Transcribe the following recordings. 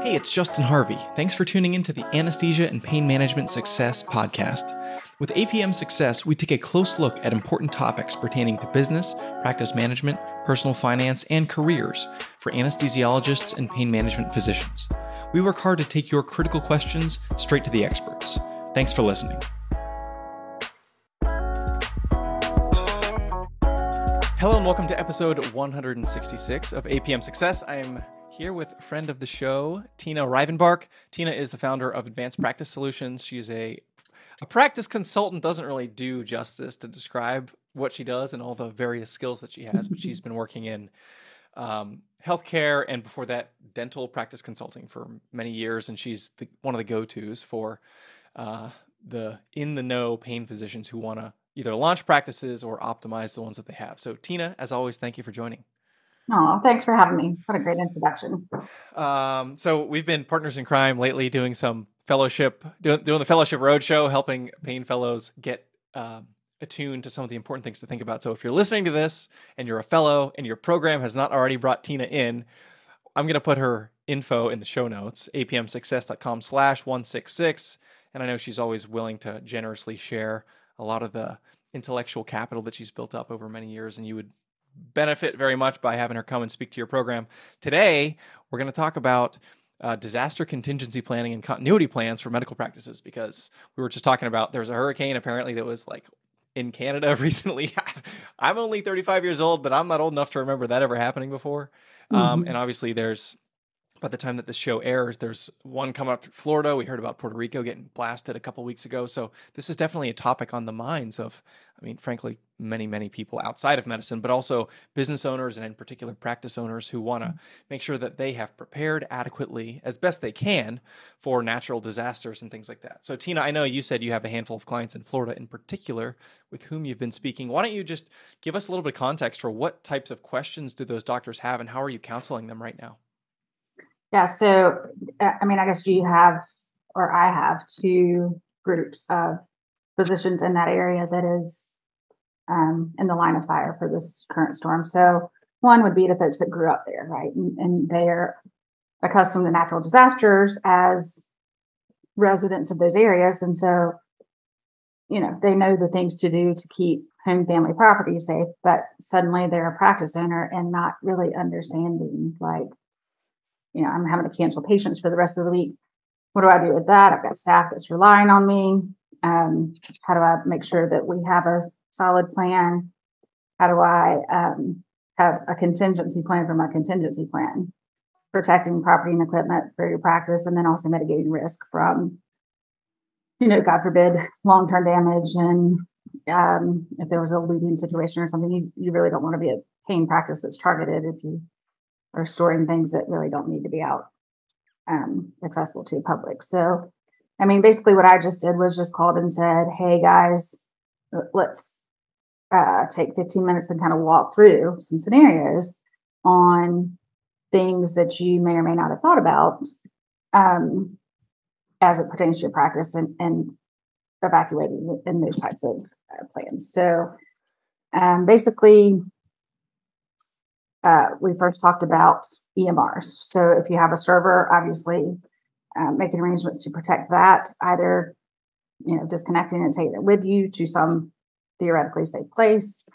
Hey, it's Justin Harvey. Thanks for tuning in to the Anesthesia and Pain Management Success podcast. With APM Success, we take a close look at important topics pertaining to business, practice management, personal finance, and careers for anesthesiologists and pain management physicians. We work hard to take your critical questions straight to the experts. Thanks for listening. Hello and welcome to episode 166 of APM Success. I'm here with a friend of the show, Tina Rivenbark. Tina is the founder of Advanced Practice Solutions. She's a practice consultant. Doesn't really do justice to describe what she does and all the various skills that she has, but she's been working in healthcare and before that, dental practice consulting for many years. And she's one of the go-tos for the in-the-know pain physicians who want to either launch practices or optimize the ones that they have. So Tina, as always, thank you for joining. Oh, thanks for having me. What a great introduction. So we've been partners in crime lately, doing some fellowship, doing the fellowship roadshow, helping pain fellows get attuned to some of the important things to think about. So if you're listening to this and you're a fellow and your program has not already brought Tina in, I'm going to put her info in the show notes, apmsuccess.com/166. And I know she's always willing to generously share a lot of the intellectual capital that she's built up over many years, and you would benefit very much by having her come and speak to your program. Today, we're going to talk about disaster contingency planning and continuity plans for medical practices, because we were just talking about there's a hurricane apparently that was like in Canada recently. I'm only 35 years old, but I'm not old enough to remember that ever happening before. And obviously by the time that this show airs, there's one coming up to Florida. We heard about Puerto Rico getting blasted a couple weeks ago. So this is definitely a topic on the minds of, frankly, many, many people outside of medicine, but also business owners and in particular practice owners who want to make sure that they have prepared adequately as best they can for natural disasters and things like that. So Tina, I know you said you have a handful of clients in Florida in particular with whom you've been speaking. Why don't you just give us a little bit of context for what types of questions do those doctors have and how are you counseling them right now? Yeah, so, I guess I have two groups of physicians in that area that is in the line of fire for this current storm. So one would be the folks that grew up there, right? And they're accustomed to natural disasters as residents of those areas. And so, they know the things to do to keep home family property safe, but suddenly they're a practice owner and not really understanding, I'm having to cancel patients for the rest of the week. What do I do with that? I've got staff that's relying on me. How do I make sure that we have a solid plan? How do I have a contingency plan for my contingency plan? Protecting property and equipment for your practice, and then also mitigating risk from, God forbid, long-term damage. And if there was a looting situation or something, you really don't want to be a pain practice that's targeted if you are storing things that really don't need to be out accessible to the public. So, basically what I just did was just called and said, hey guys, let's take 15 minutes and kind of walk through some scenarios on things that you may or may not have thought about as it pertains to your practice and evacuating in those types of plans. So basically, we first talked about EMRs. So if you have a server, obviously making arrangements to protect that, either disconnecting and taking it with you to some theoretically safe place,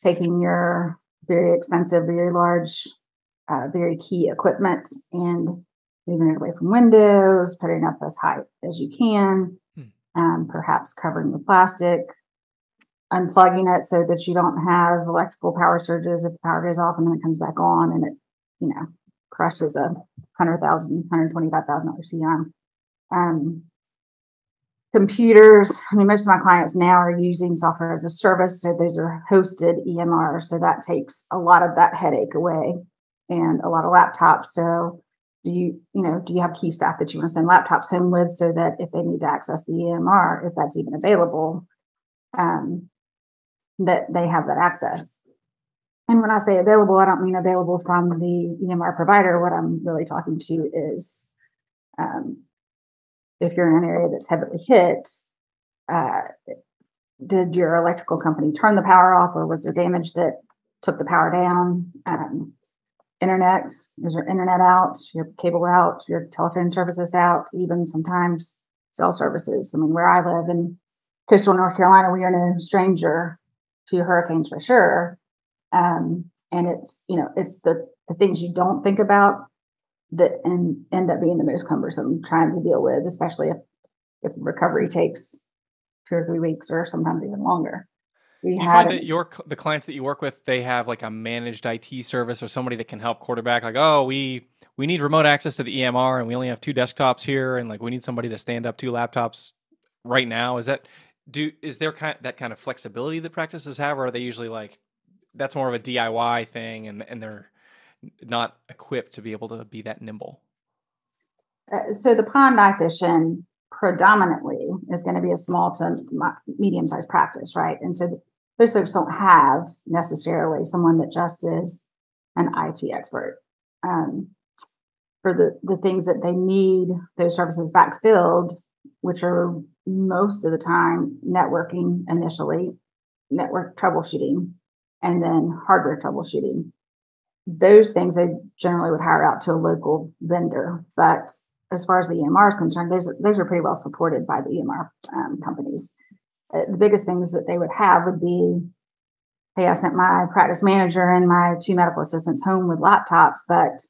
taking your very expensive, very large, very key equipment and moving it away from windows, putting it up as high as you can, perhaps covering with plastic, unplugging it so that you don't have electrical power surges if the power goes off and then it comes back on and it, crushes a $125,000 CM. Computers. Most of my clients now are using software as a service. So those are hosted EMRs. So that takes a lot of that headache away and a lot of laptops. So do you have key staff that you want to send laptops home with so that if they need to access the EMR, if that's even available, that they have that access. And when I say available, I don't mean available from the EMR provider. What I'm really talking to is if you're in an area that's heavily hit, did your electrical company turn the power off or was there damage that took the power down? internet. Is your internet out? Your cable out? Your telephone services out? Even sometimes cell services. I mean, where I live in coastal North Carolina, we are no stranger to hurricanes for sure. And it's, it's the things you don't think about that end up being the most cumbersome trying to deal with, especially if recovery takes 2 or 3 weeks or sometimes even longer. Do you find that the clients that you work with, they have like a managed IT service or somebody that can help quarterback? Like, oh, we need remote access to the EMR and we only have 2 desktops here, and like we need somebody to stand up 2 laptops right now. Is there that kind of flexibility that practices have, or are they usually like that's more of a DIY thing and they're not equipped to be able to be that nimble? So the pond I fish in predominantly is going to be a small to medium-sized practice, right? And so those folks don't have necessarily someone that just is an IT expert. For the things that they need those services backfilled, which are most of the time networking initially, network troubleshooting, and then hardware troubleshooting. Those things they generally would hire out to a local vendor. But as far as the EMR is concerned, those are pretty well supported by the EMR companies. The biggest things that they would have would be, hey, I sent my practice manager and my 2 medical assistants home with laptops, but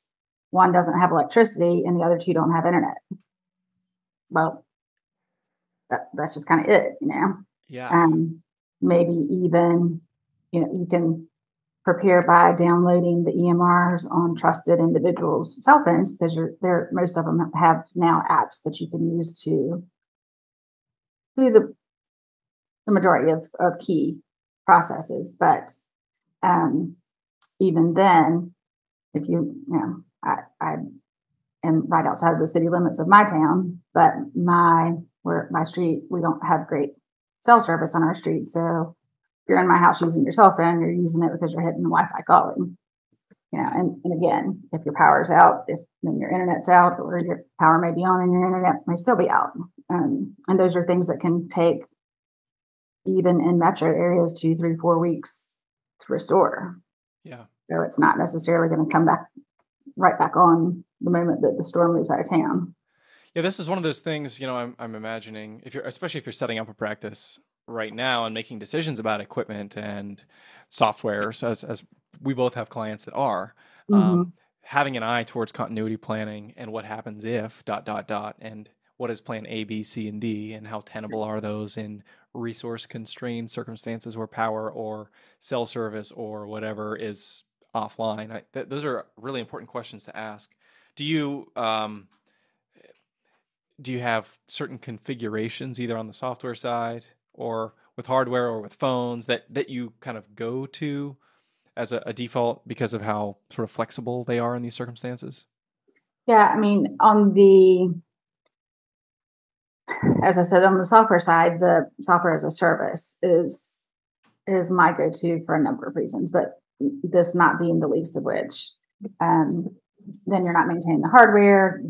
one doesn't have electricity and the other 2 don't have internet. Well, that's just kind of it, Yeah. Maybe even, you can prepare by downloading the EMRs on trusted individuals' cell phones, because most of them have now apps that you can use to do the majority of key processes. But even then, if I am right outside of the city limits of my town, but my street, we don't have great cell service on our street. So if you're in my house using your cell phone, you're using it because you're hitting the Wi-Fi calling. And again, if your power's out, then your internet's out, or your power may be on and your internet may still be out. And those are things that can take, even in metro areas, 2, 3, 4 weeks to restore. Yeah. So it's not necessarily going to come back right back on the moment that the storm moves out of town. Yeah, this is one of those things, I'm imagining, especially if you're setting up a practice right now and making decisions about equipment and software, so as we both have clients that are, having an eye towards continuity planning and what happens if ... and what is plan A, B, C, and D, and how tenable are those in resource constrained circumstances where power or cell service or whatever is offline. Those are really important questions to ask. Do you have certain configurations either on the software side or with hardware or with phones that you kind of go to as a default because of how sort of flexible they are in these circumstances? Yeah, I mean, as I said, on the software side, the software as a service is my go-to for a number of reasons, but this not being the least of which. Then you're not maintaining the hardware.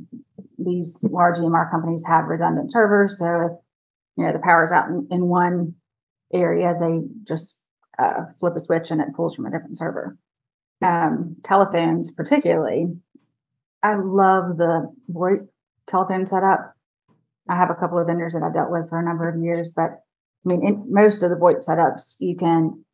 These large EMR companies have redundant servers, so if the power's out in one area, they just flip a switch and it pulls from a different server. Telephones, particularly, I love the VoIP telephone setup. I have a couple of vendors that I've dealt with for a number of years, but I mean, in most of the VoIP setups, you can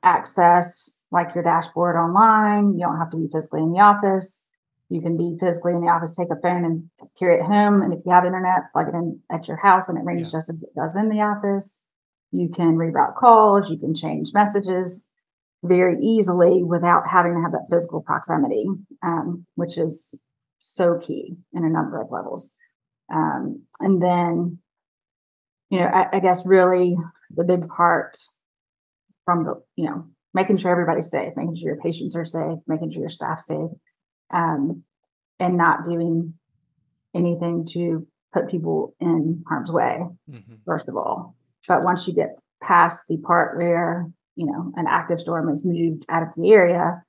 access like your dashboard online. You don't have to be physically in the office. You can be physically in the office, take a phone and carry it home. And if you have internet, plug it in at your house and it rings just as it does in the office. You can reroute calls. You can change messages very easily without having to have that physical proximity, which is so key in a number of levels. And then, I guess really the big part from the, making sure everybody's safe, making sure your patients are safe, making sure your staff's safe, and not doing anything to put people in harm's way, first of all. But once you get past the part where, an active storm is moved out of the area,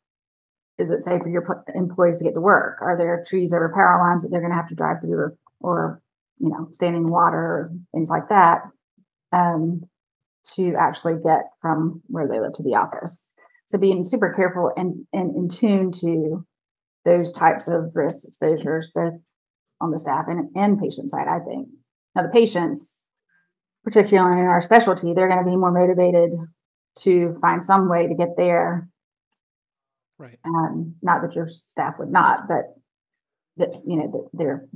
is it safe for your employees to get to work? Are there trees over power lines that they're going to have to drive through or standing in water or things like that, to actually get from where they live to the office? So being super careful and in tune to those types of risk exposures, both on the staff and patient side, I think. Now the patients, particularly in our specialty, they're going to be more motivated to find some way to get there. Right. Not that your staff would not, but that, they're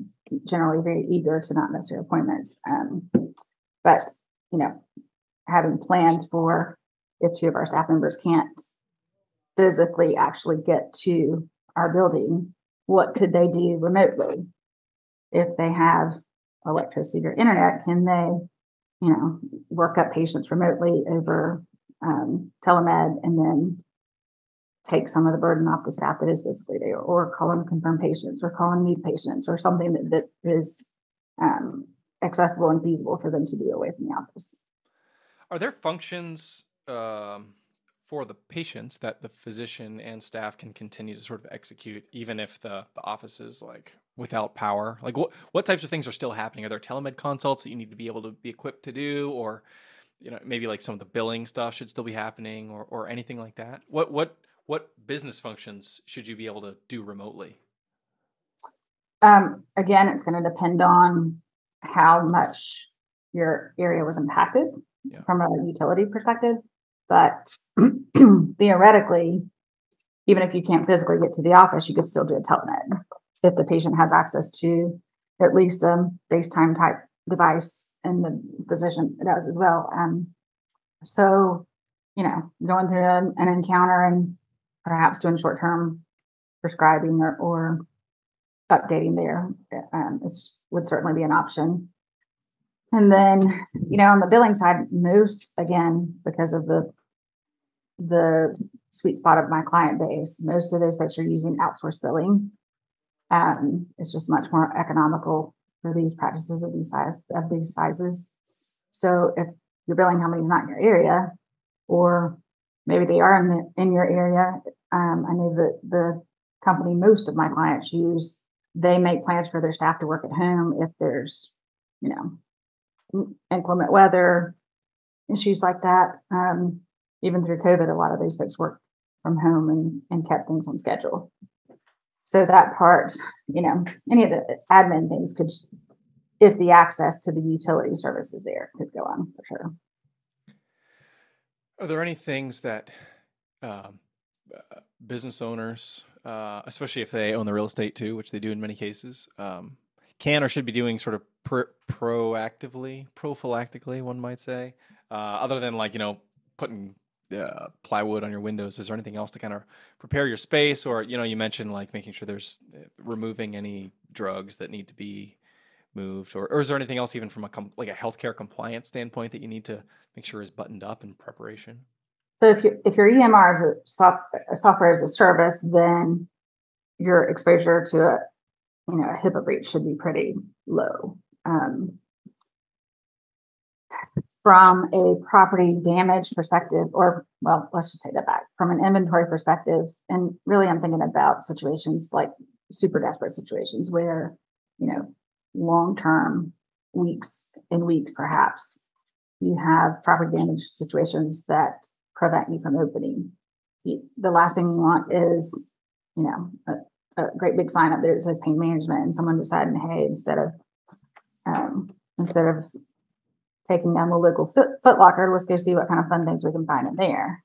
generally very eager to not miss their appointments. But, having plans for if two of our staff members can't physically actually get to our building, what could they do remotely? If they have electricity or internet, can they, work up patients remotely over telemed and then take some of the burden off the staff that is physically there, or call in confirmed patients, or call in new patients, or something that is accessible and feasible for them to do away from the office. Are there functions for the patients that the physician and staff can continue to sort of execute, even if the office is like without power? Like what types of things are still happening? Are there telemed consults that you need to be able to be equipped to do, or maybe like some of the billing stuff should still be happening, or anything like that? What business functions should you be able to do remotely? Again, it's going to depend on how much your area was impacted from a utility perspective. But theoretically, even if you can't physically get to the office, you could still do a telemed if the patient has access to at least a FaceTime type device, and the physician does as well. So, going through an encounter and perhaps doing short-term prescribing or updating there would certainly be an option. And then, on the billing side, again, because of the sweet spot of my client base, most of those folks are using outsourced billing. It's just much more economical for these practices of these sizes. So if your billing company's not in your area, or maybe they are in your area, I know that the company most of my clients use, they make plans for their staff to work at home if there's, inclement weather, issues like that. Even through COVID, a lot of those folks worked from home and kept things on schedule. So that part, any of the admin things could, if the access to the utility services there, could go on for sure. Are there any things that business owners, especially if they own the real estate too, which they do in many cases, can or should be doing sort of prophylactically, one might say, other than putting plywood on your windows? Is there anything else to kind of prepare your space? Or, you mentioned like making sure there's removing any drugs that need to be moved, or is there anything else even from a healthcare compliance standpoint that you need to make sure is buttoned up in preparation? So if your EMR is a software as a service, then your exposure to a HIPAA breach should be pretty low. From a property damage perspective, let's just take that back. From an inventory perspective, and really I'm thinking about situations like super desperate situations where, long-term, weeks perhaps, you have property damage situations that prevent you from opening. The last thing you want is, a great big sign up there that says pain management, and someone deciding, hey, instead of taking down the local Foot Locker, let's go see what kind of fun things we can find in there.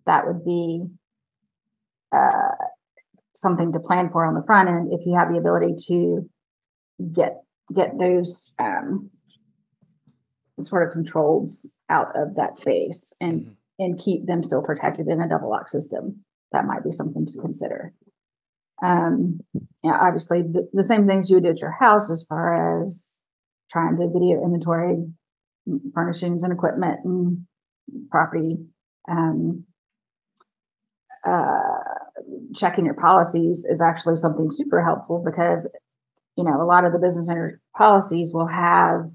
That would be something to plan for on the front end if you have the ability to get those sort of controls out of that space and keep them still protected in a double lock system. That might be something to consider. Obviously the same things you would do at your house as far as trying to video inventory furnishings and equipment and property, checking your policies is actually something super helpful, because a lot of the business owner policies will have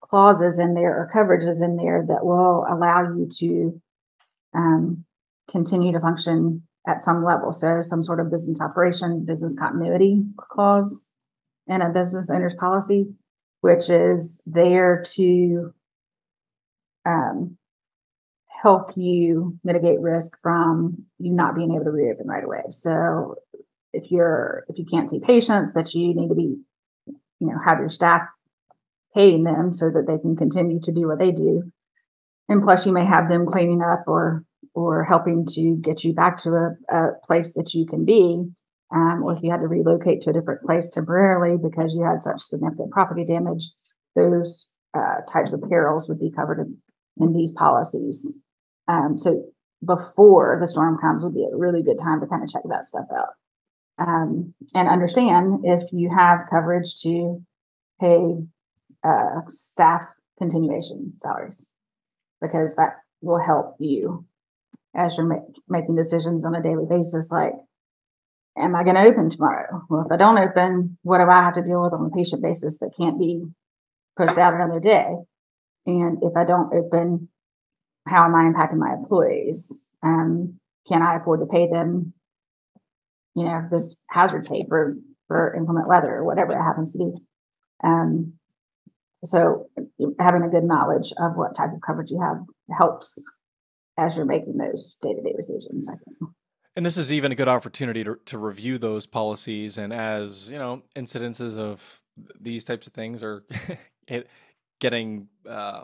clauses in there or coverages in there that will allow you to continue to function at some level. So some sort of business operation, business continuity clause in a business owner's policy, which is there to help you mitigate risk from you not being able to reopen right away. So if you can't see patients, but you need to be, have your staff paying them so that they can continue to do what they do. And plus you may have them cleaning up or helping to get you back to a place that you can be. Or if you had to relocate to a different place temporarily because you had such significant property damage, those types of perils would be covered in these policies. So before the storm comes would be a really good time to kind of check that stuff out. And understand if you have coverage to pay staff continuation salaries, because that will help you as you're making decisions on a daily basis. Like, am I going to open tomorrow? Well, if I don't open, what do I have to deal with on a patient basis that can't be pushed out another day? And if I don't open, how am I impacting my employees? Can I afford to pay them, this hazard pay for inclement weather or whatever it happens to be? So having a good knowledge of what type of coverage you have helps as you're making those day-to-day decisions, I think. And this is even a good opportunity to review those policies. And as, incidences of these types of things are getting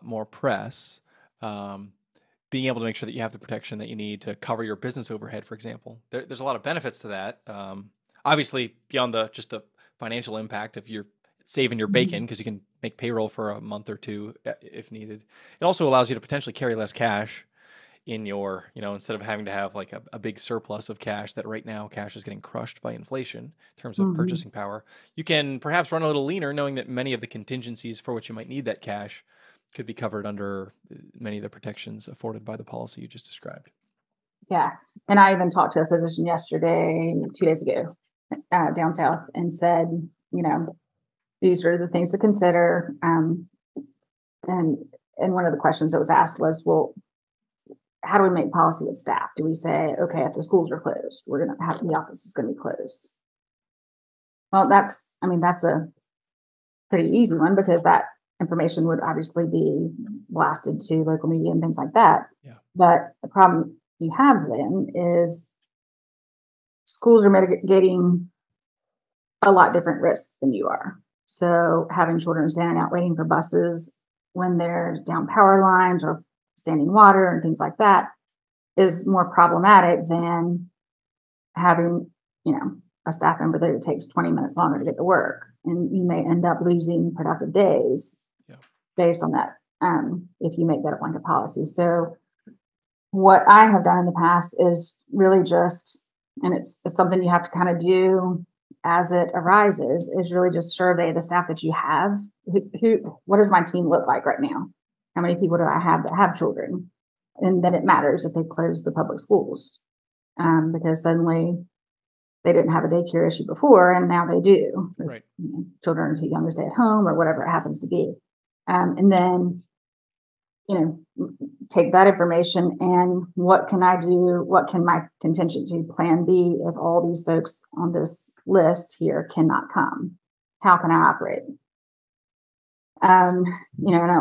more press, being able to make sure that you have the protection that you need to cover your business overhead, for example. There's a lot of benefits to that. Obviously, beyond just the financial impact of you're saving your bacon because you can make payroll for a month or two if needed. It also allows you to potentially carry less cash in your, instead of having to have like a big surplus of cash that right now cash is getting crushed by inflation in terms of purchasing power. You can perhaps run a little leaner knowing that many of the contingencies for which you might need that cash could be covered under many of the protections afforded by the policy you just described. Yeah. And I even talked to a physician yesterday, 2 days ago, down south, and said, these are the things to consider. And one of the questions that was asked was, well, how do we make policy with staff? Do we say, okay, if the schools are closed, we're going to have the office is going to be closed? Well, that's a pretty easy one, because that information would obviously be blasted to local media and things like that. Yeah. But the problem you have then is schools are mitigating a lot different risks than you are. So having children standing out waiting for buses when there's down power lines or standing water and things like that is more problematic than having, a staff member that it takes 20 minutes longer to get to work. And you may end up losing productive days based on that, if you make that a blanket policy. So what I have done in the past is really just, and it's something you have to kind of do as it arises, is really just survey the staff that you have. What does my team look like right now? How many people do I have that have children? And then it matters if they close the public schools, because suddenly they didn't have a daycare issue before, and now they do. Right. Children are too young to stay at home or whatever it happens to be. And then, take that information and what can I do? What can my contingency plan be if all these folks on this list here cannot come? How can I operate? And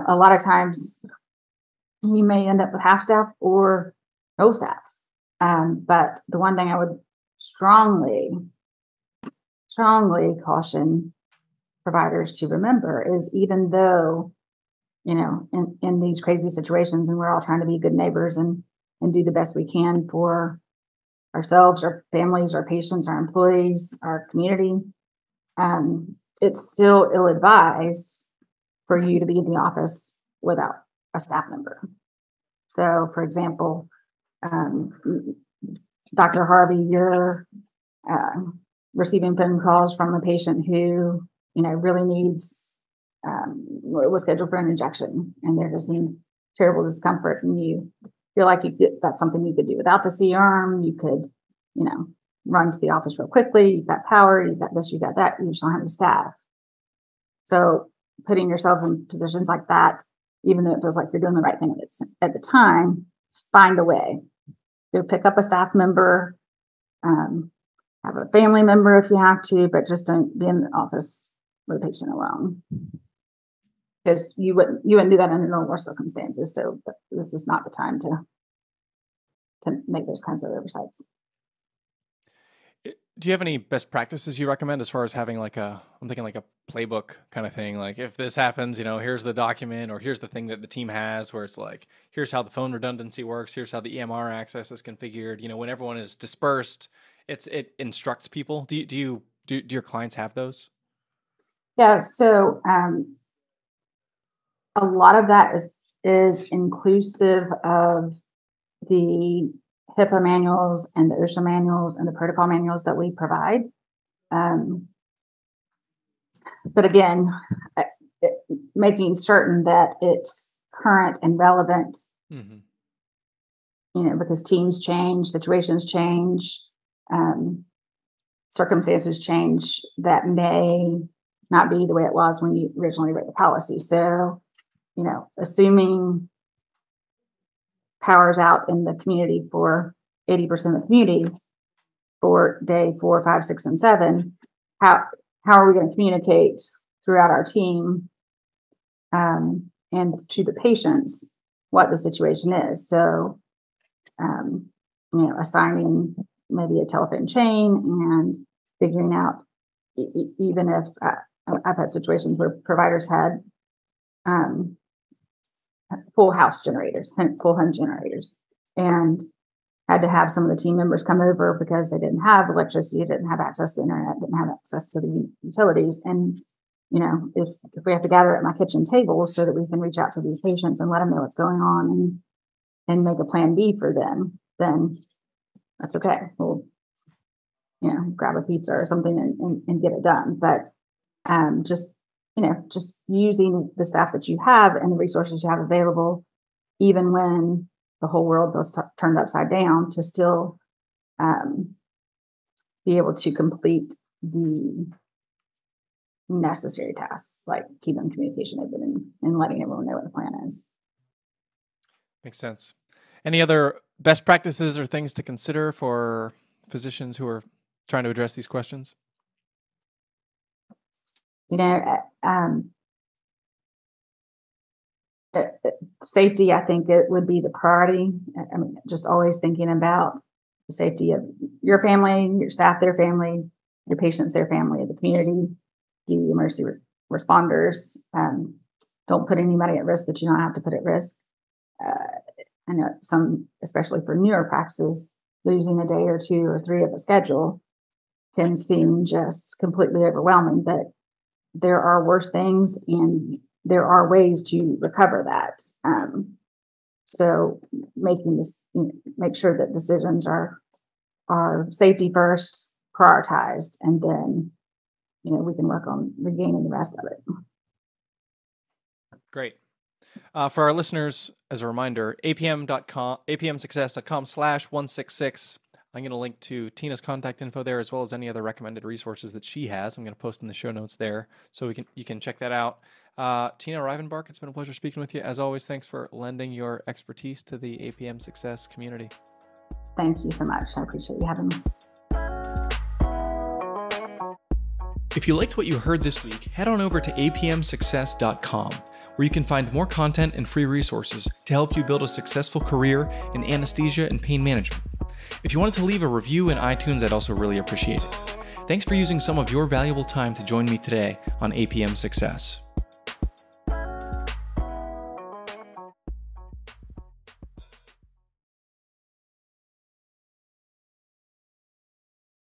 a lot of times you may end up with half staff or no staff. But the one thing I would strongly caution providers to remember is, even though, in these crazy situations, and we're all trying to be good neighbors and do the best we can for ourselves, our families, our patients, our employees, our community, it's still ill-advised for you to be in the office without a staff member. So, for example, Dr. Harvey, you're receiving phone calls from a patient who, really needs, was scheduled for an injection, and they're just in terrible discomfort, and you feel like that's something you could do without the C-arm. You could, run to the office real quickly. You've got power, you've got this, you've got that. You just don't have the staff. So putting yourselves in positions like that, even though it feels like you're doing the right thing at the time, find a way. Go pick up a staff member, have a family member if you have to, but just don't be in the office with a patient alone, because you wouldn't do that under normal circumstances. So this is not the time to to make those kinds of oversights. Do you have any best practices you recommend as far as having like I'm thinking like a playbook kind of thing? Like if this happens, here's the document or here's the thing that the team has where it's like, here's how the phone redundancy works. Here's how the EMR access is configured. When everyone is dispersed, it instructs people. Do your clients have those? Yeah. So a lot of that is inclusive of the HIPAA manuals and the OSHA manuals and the protocol manuals that we provide. But again, making certain that it's current and relevant, because teams change, situations change, circumstances change that may not be the way it was when you originally wrote the policy. So, assuming power's out in the community for 80% of the community for day 4, 5, 6, and 7, how are we going to communicate throughout our team and to the patients what the situation is? So, assigning maybe a telephone chain and figuring out, even if I've had situations where providers had full house generators, full home generators, and had to have some of the team members come over because they didn't have electricity, didn't have access to internet, didn't have access to the utilities. And, if we have to gather at my kitchen table so that we can reach out to these patients and let them know what's going on and make a plan B for them, then that's okay. We'll, grab a pizza or something and get it done. But just using the staff that you have and the resources you have available, even when the whole world was turned upside down, to still be able to complete the necessary tasks, like keeping communication open and letting everyone know what the plan is. Makes sense. Any other best practices or things to consider for physicians who are trying to address these questions? Safety, I think it would be the priority. I mean, just always thinking about the safety of your family, your staff, their family, your patients, their family, the community, the emergency responders. Don't put anybody at risk that you don't have to put at risk. I know some, especially for newer practices, losing a day or 2 or 3 of a schedule can seem just completely overwhelming, but there are worse things and there are ways to recover that. So making this, make sure that decisions are safety first, prioritized, and then, we can work on regaining the rest of it. Great. For our listeners, as a reminder, apmsuccess.com/166. I'm going to link to Tina's contact info there, as well as any other recommended resources that she has. I'm going to post in the show notes there, so you can check that out. Tina Rivenbark, it's been a pleasure speaking with you. As always, thanks for lending your expertise to the APM Success community. Thank you so much. I appreciate you having me. If you liked what you heard this week, head on over to apmsuccess.com, where you can find more content and free resources to help you build a successful career in anesthesia and pain management. If you wanted to leave a review in iTunes, I'd also really appreciate it. Thanks for using some of your valuable time to join me today on APM Success.